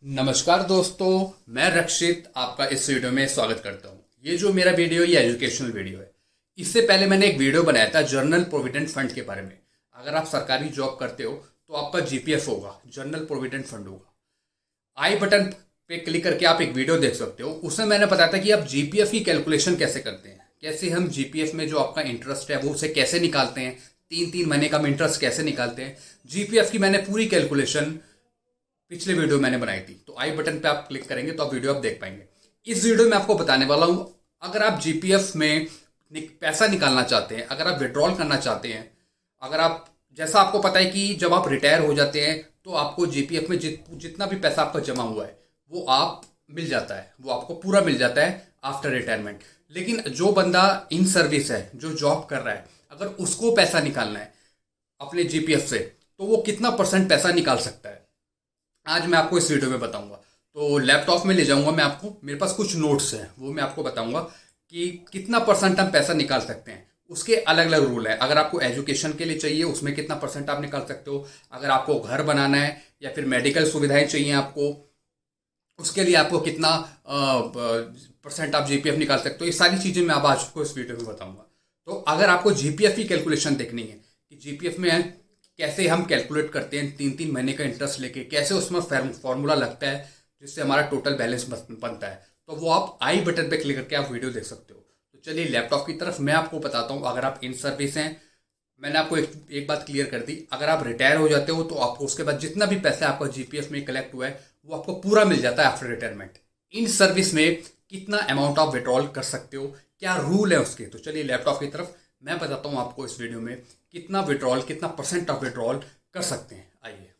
नमस्कार दोस्तों, मैं रक्षित आपका इस वीडियो में स्वागत करता हूँ। ये जो मेरा वीडियो ये एजुकेशनल वीडियो है। इससे पहले मैंने एक वीडियो बनाया था जनरल प्रोविडेंट फंड के बारे में। अगर आप सरकारी जॉब करते हो तो आपका जीपीएफ होगा, जनरल प्रोविडेंट फंड होगा। आई बटन पे क्लिक करके आप एक वीडियो देख सकते हो। उसमें मैंने बताया था कि आप जीपीएफ की कैलकुलेशन कैसे करते हैं, कैसे हम जीपीएफ में जो आपका इंटरेस्ट है वो उसे कैसे निकालते हैं, 3-3 महीने का इंटरेस्ट कैसे निकालते हैं। जीपीएफ की मैंने पूरी कैलकुलेशन पिछले वीडियो मैंने बनाई थी, तो आई बटन पे आप क्लिक करेंगे तो आप वीडियो आप देख पाएंगे। इस वीडियो में आपको बताने वाला हूं, अगर आप जीपीएफ में पैसा निकालना चाहते हैं, अगर आप विड्रॉल करना चाहते हैं, अगर आप जैसा आपको पता है कि जब आप रिटायर हो जाते हैं तो आपको जीपीएफ में जितना भी पैसा आपका जमा हुआ है वो आप मिल जाता है, वो आपको पूरा मिल जाता है आफ्टर रिटायरमेंट। लेकिन जो बंदा इन सर्विस है, जो जॉब कर रहा है, अगर उसको पैसा निकालना है अपने जीपीएफ से तो वो कितना परसेंट पैसा निकाल सकता है, आज मैं आपको इस वीडियो में बताऊंगा। तो लैपटॉप में ले जाऊंगा मैं आपको, मेरे पास कुछ नोट्स हैं वो मैं आपको बताऊंगा कि कितना परसेंट हम पैसा निकाल सकते हैं। उसके अलग अलग रूल है। अगर आपको एजुकेशन के लिए चाहिए उसमें कितना परसेंट आप निकाल सकते हो, अगर आपको घर बनाना है या फिर मेडिकल सुविधाएं चाहिए आपको, उसके लिए आपको कितना परसेंट आप जीपीएफ निकाल सकते हो। ये सारी चीज़ें मैं अब आज को इस वीडियो में बताऊंगा। तो अगर आपको जीपीएफ की कैलकुलेशन देखनी है कि जीपीएफ में कैसे हम कैलकुलेट करते हैं, 3-3 महीने का इंटरेस्ट लेके कैसे उसमें फॉर्मूला लगता है जिससे हमारा टोटल बैलेंस बनता है, तो वो आप आई बटन पे क्लिक करके आप वीडियो देख सकते हो। तो चलिए लैपटॉप की तरफ मैं आपको बताता हूँ। अगर आप इन सर्विस हैं, मैंने आपको एक बात क्लियर कर दी, अगर आप रिटायर हो जाते हो तो आपको उसके बाद जितना भी पैसा आपका जीपीएफ में कलेक्ट हुआ है वो आपको पूरा मिल जाता है आफ्टर रिटायरमेंट। इन सर्विस में कितना अमाउंट आप विड्रॉल कर सकते हो, क्या रूल है उसके, तो चलिए लैपटॉप की तरफ मैं बताता हूँ आपको इस वीडियो में कितना विड्रॉल, कितना परसेंट ऑफ विड्रॉल कर सकते हैं। आइए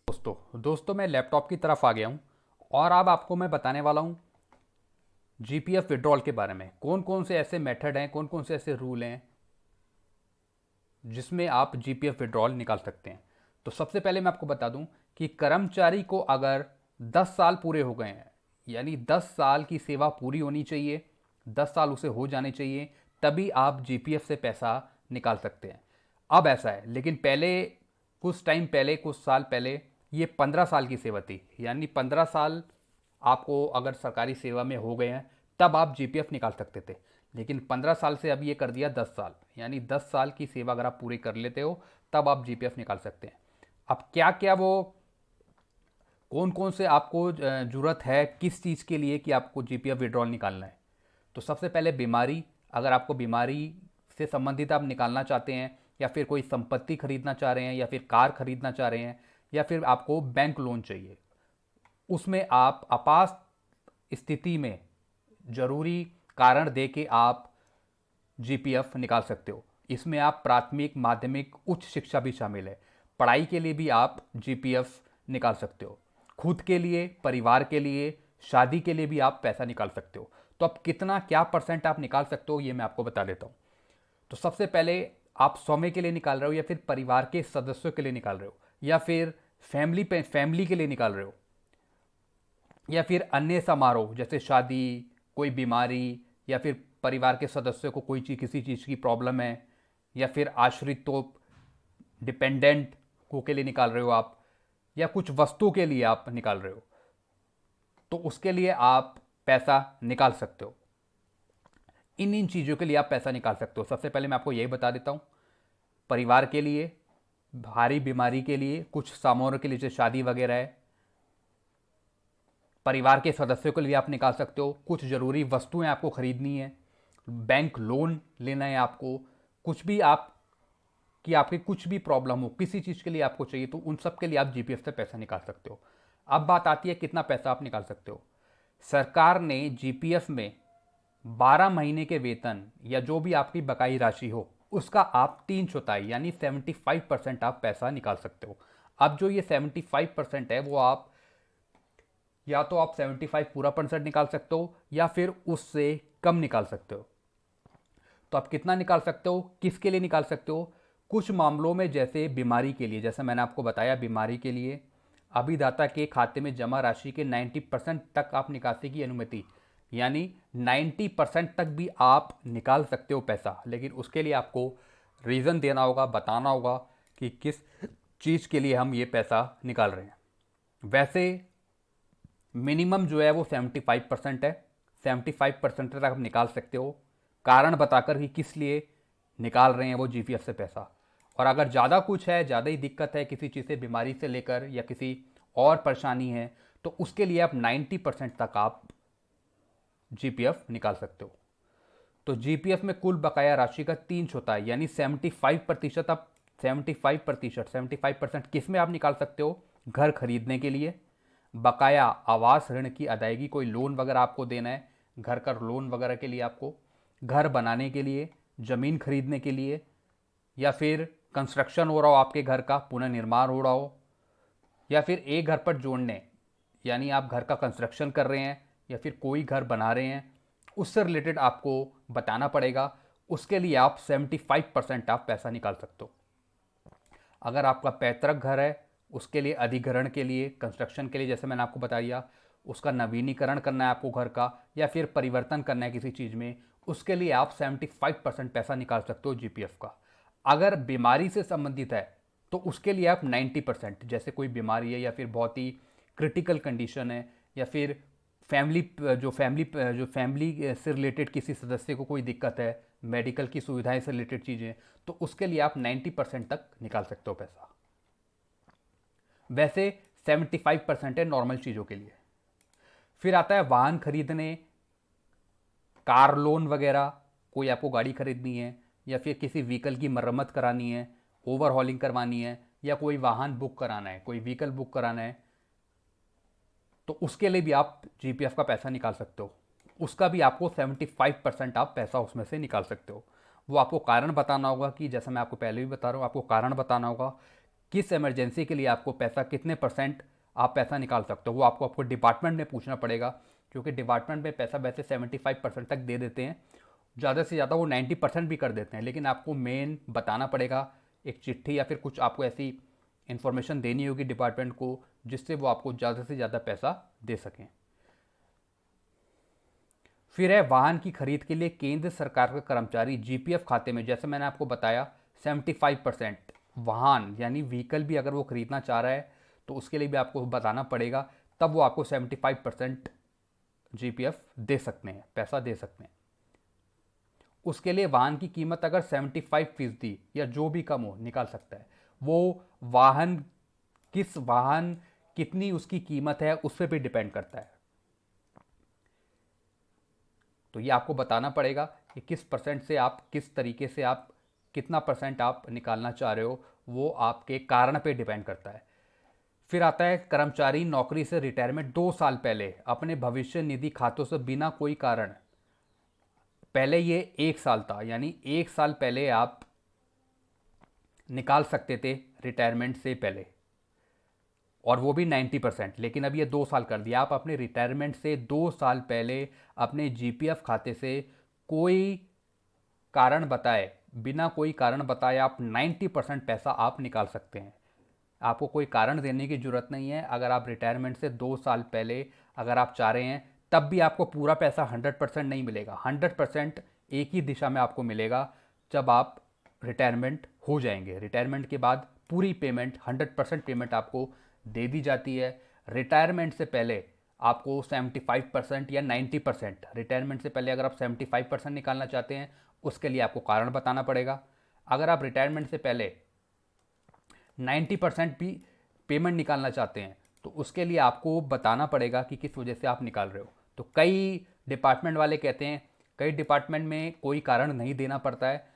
दोस्तों मैं लैपटॉप की तरफ आ गया हूँ और अब आपको मैं बताने वाला हूँ जीपीएफ विड्रॉल के बारे में। कौन कौन से ऐसे मेथड हैं, कौन कौन से ऐसे रूल हैं जिसमें आप जीपीएफ विड्रॉल निकाल सकते हैं। तो सबसे पहले मैं आपको बता दूं कि कर्मचारी को अगर 10 साल पूरे हो गए हैं, यानी 10 साल की सेवा पूरी होनी चाहिए, 10 साल उसे हो जाने चाहिए, तभी आप जीपीएफ से पैसा निकाल सकते हैं। अब ऐसा है, लेकिन पहले कुछ टाइम पहले, कुछ साल पहले ये 15 साल की सेवा थी, यानी 15 साल आपको अगर सरकारी सेवा में हो गए हैं तब आप जीपीएफ निकाल सकते थे। लेकिन 15 साल से अब ये कर दिया 10 साल, यानी 10 साल की सेवा अगर आप पूरी कर लेते हो तब आप जीपीएफ निकाल सकते हैं। अब क्या क्या वो कौन कौन से आपको ज़रूरत है किस चीज़ के लिए कि आपको जीपीएफ विड्रॉल निकालना है। तो सबसे पहले बीमारी, अगर आपको बीमारी से संबंधित आप निकालना चाहते हैं, या फिर कोई संपत्ति खरीदना चाह रहे हैं, या फिर कार खरीदना चाह रहे हैं, या फिर आपको बैंक लोन चाहिए, उसमें आप आपात स्थिति में ज़रूरी कारण दे के आप जीपीएफ निकाल सकते हो। इसमें आप प्राथमिक, माध्यमिक, उच्च शिक्षा भी शामिल है। पढ़ाई के लिए भी आप जीपीएफ निकाल सकते हो। खुद के लिए, परिवार के लिए, शादी के लिए भी आप पैसा निकाल सकते हो। तो अब कितना, क्या परसेंट आप निकाल सकते हो ये मैं आपको बता देता हूँ। तो सबसे पहले आप स्वयं के लिए निकाल रहे हो, या फिर परिवार के सदस्यों के लिए निकाल रहे हो, या फिर फैमिली के लिए निकाल रहे हो, या फिर अन्य समारोह जैसे शादी, कोई बीमारी, या फिर परिवार के सदस्यों को कोई चीज़, किसी चीज़ की प्रॉब्लम है, या फिर आश्रितों, डिपेंडेंट को के लिए निकाल रहे हो आप, या कुछ वस्तु के लिए आप निकाल रहे हो, तो उसके लिए आप पैसा निकाल सकते हो। इन इन चीज़ों के लिए आप पैसा निकाल सकते हो। सबसे पहले मैं आपको यही बता देता हूँ, परिवार के लिए, भारी बीमारी के लिए, कुछ समारोह के लिए जैसे शादी वगैरह है, परिवार के सदस्यों के लिए आप निकाल सकते हो। कुछ ज़रूरी वस्तुएं आपको खरीदनी है, बैंक लोन लेना है आपको, कुछ भी आप कि आपकी कुछ भी प्रॉब्लम हो, किसी चीज़ के लिए आपको चाहिए, तो उन सब के लिए आप जीपीएफ से पैसा निकाल सकते हो। अब बात आती है कितना पैसा आप निकाल सकते हो। सरकार ने जीपीएफ में 12 महीने के वेतन या जो भी आपकी बकाई राशि हो उसका आप 3/4 यानी 75% आप पैसा निकाल सकते हो। अब जो ये 75% है वो आप या तो आप 75 पूरा परसेंट निकाल सकते हो या फिर उससे कम निकाल सकते हो। तो आप कितना निकाल सकते हो, किसके लिए निकाल सकते हो। कुछ मामलों में जैसे बीमारी के लिए, जैसे मैंने आपको बताया, बीमारी के लिए अभिदाता के खाते में जमा राशि के 90% तक आप निकासी की अनुमति, यानी 90% तक भी आप निकाल सकते हो पैसा। लेकिन उसके लिए आपको रीज़न देना होगा, बताना होगा कि किस चीज़ के लिए हम ये पैसा निकाल रहे हैं। वैसे मिनिमम जो है वो 75% है। 75% तक आप निकाल सकते हो, कारण बताकर कि किस लिए निकाल रहे हैं वो जीपीएफ से पैसा। और अगर ज़्यादा कुछ है, ज़्यादा ही दिक्कत है किसी चीज़ से, बीमारी से लेकर या किसी और परेशानी है, तो उसके लिए आप 90% तक आप जीपीएफ निकाल सकते हो। तो जीपीएफ में कुल बकाया राशि का 3 होता है, यानी 75% आप 75% किस में आप निकाल सकते हो? घर खरीदने के लिए, बकाया आवास ऋण की अदायगी, कोई लोन वगैरह आपको देना है, घर का लोन वगैरह के लिए आपको, घर बनाने के लिए, ज़मीन खरीदने के लिए, या फिर कंस्ट्रक्शन हो रहा हो आपके घर का, पुनर्निर्माण हो रहा हो, या फिर एक घर पर जोड़ने, यानी आप घर का कंस्ट्रक्शन कर रहे हैं या फिर कोई घर बना रहे हैं, उससे रिलेटेड आपको बताना पड़ेगा। उसके लिए आप 75% आप पैसा निकाल सकते हो। अगर आपका पैतृक घर है, उसके लिए अधिग्रहण के लिए, कंस्ट्रक्शन के लिए, जैसे मैंने आपको बताया, उसका नवीनीकरण करना है आपको घर का, या फिर परिवर्तन करना है किसी चीज़ में, उसके लिए आप 75% पैसा निकाल सकते हो जीपीएफ का। अगर बीमारी से संबंधित है तो उसके लिए आप 90%, जैसे कोई बीमारी है या फिर बहुत ही क्रिटिकल कंडीशन है, या फिर फैमिली से रिलेटेड किसी सदस्य को कोई दिक्कत है, मेडिकल की सुविधाएं से रिलेटेड चीज़ें, तो उसके लिए आप 90% तक निकाल सकते हो पैसा। वैसे 75% है नॉर्मल चीज़ों के लिए। फिर आता है वाहन खरीदने, कार लोन वगैरह, कोई आपको गाड़ी खरीदनी है या फिर किसी व्हीकल की मरम्मत करानी है, ओवरहॉलिंग करवानी है, या कोई वाहन बुक कराना है, कोई व्हीकल बुक कराना है, तो उसके लिए भी आप जीपीएफ का पैसा निकाल सकते हो। उसका भी आपको 75% आप पैसा उसमें से निकाल सकते हो। वो आपको कारण बताना होगा, कि जैसा मैं आपको पहले भी बता रहा हूँ, आपको कारण बताना होगा किस इमरजेंसी के लिए आपको पैसा, कितने % आप पैसा निकाल सकते हो। वो आपको डिपार्टमेंट में पूछना पड़ेगा, क्योंकि डिपार्टमेंट में पैसा वैसे 75% तक दे देते हैं, ज़्यादा से ज़्यादा वो 90% भी कर देते हैं, लेकिन आपको मेन बताना पड़ेगा, एक चिट्ठी या फिर कुछ आपको ऐसी इन्फॉर्मेशन देनी होगी डिपार्टमेंट को, जिससे वो आपको ज़्यादा से ज़्यादा पैसा दे सकें। फिर है वाहन की खरीद के लिए केंद्र सरकार का कर्मचारी जीपीएफ खाते में, जैसे मैंने आपको बताया 75% वाहन यानी व्हीकल भी अगर वो खरीदना चाह रहा है तो उसके लिए भी आपको बताना पड़ेगा, तब वो आपको 75% जीपीएफ दे सकते हैं, पैसा दे सकते हैं। उसके लिए वाहन की कीमत अगर 75% या जो भी कम हो निकाल सकता है। वो वाहन वाहन कितनी उसकी कीमत है उस पर भी डिपेंड करता है। तो ये आपको बताना पड़ेगा कि किस परसेंट से आप, किस तरीके से आप, कितना % आप निकालना चाह रहे हो, वो आपके कारण पे डिपेंड करता है। फिर आता है कर्मचारी नौकरी से रिटायरमेंट 2 साल पहले अपने भविष्य निधि खातों से बिना कोई कारण, पहले ये 1 साल था, यानी 1 साल पहले आप निकाल सकते थे रिटायरमेंट से पहले, और वो भी 90%, लेकिन अब ये 2 साल कर दिया। आप अपने रिटायरमेंट से 2 साल पहले अपने जीपीएफ खाते से कोई कारण बताए, बिना कोई कारण बताए आप 90% पैसा आप निकाल सकते हैं। आपको कोई कारण देने की ज़रूरत नहीं है। अगर आप रिटायरमेंट से 2 साल पहले अगर आप चाह रहे हैं, तब भी आपको पूरा पैसा 100% नहीं मिलेगा। 100% एक ही दिशा में आपको मिलेगा जब आप रिटायरमेंट हो जाएंगे। रिटायरमेंट के बाद पूरी पेमेंट, 100% पेमेंट आपको दे दी जाती है। रिटायरमेंट से पहले आपको 75% या 90%, रिटायरमेंट से पहले अगर आप 75% निकालना चाहते हैं, उसके लिए आपको कारण बताना पड़ेगा। अगर आप रिटायरमेंट से पहले 90% भी पेमेंट निकालना चाहते हैं, तो उसके लिए आपको बताना पड़ेगा कि किस वजह से आप निकाल रहे हो। तो कई डिपार्टमेंट वाले कहते हैं, कई डिपार्टमेंट में कोई कारण नहीं देना पड़ता है,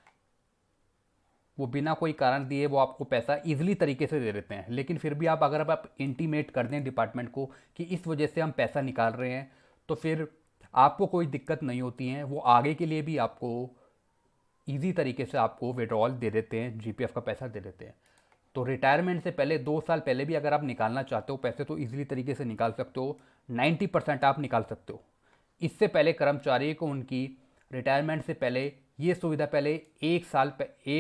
वो बिना कोई कारण दिए वो आपको पैसा ईजिली तरीके से दे देते हैं। लेकिन फिर भी आप अगर आप इंटीमेट कर दें डिपार्टमेंट को कि इस वजह से हम पैसा निकाल रहे हैं, तो फिर आपको कोई दिक्कत नहीं होती है। वो आगे के लिए भी आपको ईजी तरीके से आपको विड्रॉल दे देते हैं, जीपीएफ का पैसा दे देते हैं। तो रिटायरमेंट से पहले 2 साल पहले भी अगर आप निकालना चाहते हो पैसे, तो ईजिली तरीके से निकाल सकते हो। 90% आप निकाल सकते हो। इससे पहले कर्मचारी को उनकी रिटायरमेंट से पहले ये सुविधा पहले 1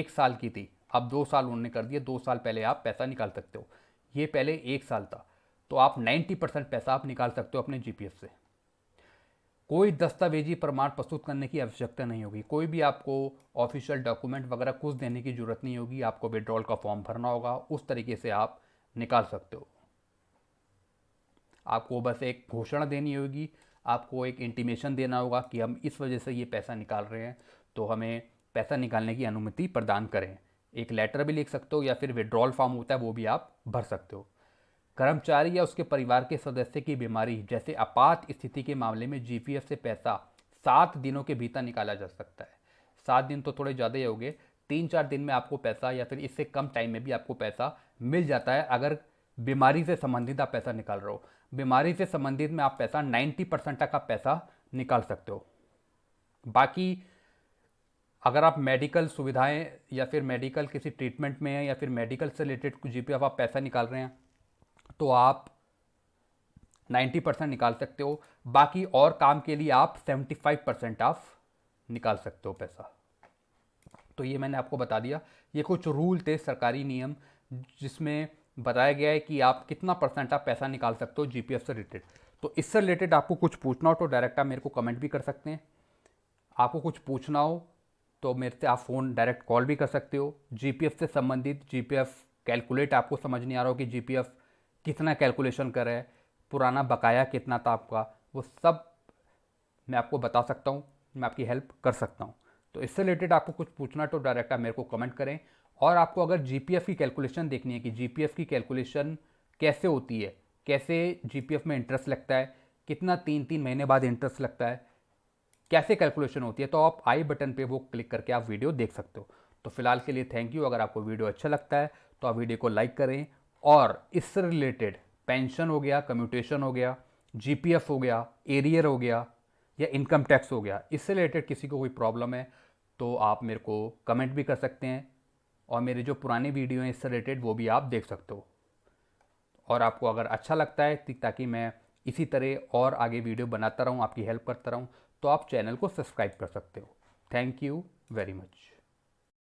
साल की थी, अब 2 साल उन्होंने कर दिए। 2 साल पहले आप पैसा निकाल सकते हो। ये पहले 1 साल था, तो आप 90% पैसा आप निकाल सकते हो अपने जीपीएफ से। कोई दस्तावेजी प्रमाण प्रस्तुत करने की आवश्यकता नहीं होगी। कोई भी आपको ऑफिशियल डॉक्यूमेंट वगैरह कुछ देने की ज़रूरत नहीं होगी। आपको विड्रॉल का फॉर्म भरना होगा, उस तरीके से आप निकाल सकते हो। आपको बस एक घोषणा देनी होगी, आपको एक इंटीमेशन देना होगा कि हम इस वजह से ये पैसा निकाल रहे हैं, तो हमें पैसा निकालने की अनुमति प्रदान करें। एक लेटर भी लिख सकते हो या फिर विड्रॉल फॉर्म होता है वो भी आप भर सकते हो। कर्मचारी या उसके परिवार के सदस्य की बीमारी जैसे आपात स्थिति के मामले में जीपीएफ से पैसा 7 दिनों के भीतर निकाला जा सकता है। 7 दिन तो थोड़े ज़्यादा ही हो गए, 3-4 दिन में आपको पैसा या फिर इससे कम टाइम में भी आपको पैसा मिल जाता है अगर बीमारी से संबंधित आप पैसा निकाल रहे हो। बीमारी से संबंधित में आप पैसा 90% तक आप पैसा निकाल सकते हो। बाकी अगर आप मेडिकल सुविधाएं या फिर मेडिकल किसी ट्रीटमेंट में हैं या फिर मेडिकल से रिलेटेड कुछ जीपीएफ आप पैसा निकाल रहे हैं तो आप 90% निकाल सकते हो। बाकी और काम के लिए आप 75% आप निकाल सकते हो पैसा। तो ये मैंने आपको बता दिया। ये कुछ रूल थे, सरकारी नियम, जिसमें बताया गया है कि आप कितना परसेंट आप पैसा निकाल सकते हो जीपीएफ से रिलेटेड। तो इससे रिलेटेड आपको कुछ पूछना हो तो डायरेक्ट आप मेरे को कमेंट भी कर सकते हैं। आपको कुछ पूछना हो तो मेरे से आप फ़ोन डायरेक्ट कॉल भी कर सकते हो। जीपीएफ से संबंधित जीपीएफ कैलकुलेट आपको समझ नहीं आ रहा हो कि जीपीएफ कितना कैलकुलेशन कर रहा है, पुराना बकाया कितना था आपका, वो सब मैं आपको बता सकता हूँ, मैं आपकी हेल्प कर सकता हूँ। तो इससे रिलेटेड आपको कुछ पूछना तो डायरेक्ट आप मेरे को कमेंट करें। और आपको अगर जीपीएफ की कैलकुलेशन देखनी है कि जीपीएफ की कैलकुलेशन कैसे होती है, कैसे जीपीएफ में इंटरेस्ट लगता है, कितना 3-3 महीने बाद इंटरेस्ट लगता है, कैसे कैलकुलेशन होती है, तो आप आई बटन पे वो क्लिक करके आप वीडियो देख सकते हो। तो फिलहाल के लिए थैंक यू। अगर आपको वीडियो अच्छा लगता है तो आप वीडियो को लाइक करें। और इससे रिलेटेड पेंशन हो गया, कम्यूटेशन हो गया, जीपीएफ हो गया, एरियर हो गया या इनकम टैक्स हो गया, इससे रिलेटेड किसी को कोई प्रॉब्लम है तो आप मेरे को कमेंट भी कर सकते हैं। और मेरे जो पुराने वीडियो हैं इससे रिलेटेड वो भी आप देख सकते हो। और आपको अगर अच्छा लगता है ताकि मैं इसी तरह और आगे वीडियो बनाता रहूं, आपकी हेल्प करता रहूं, तो आप चैनल को सब्सक्राइब कर सकते हो। Thank you very much.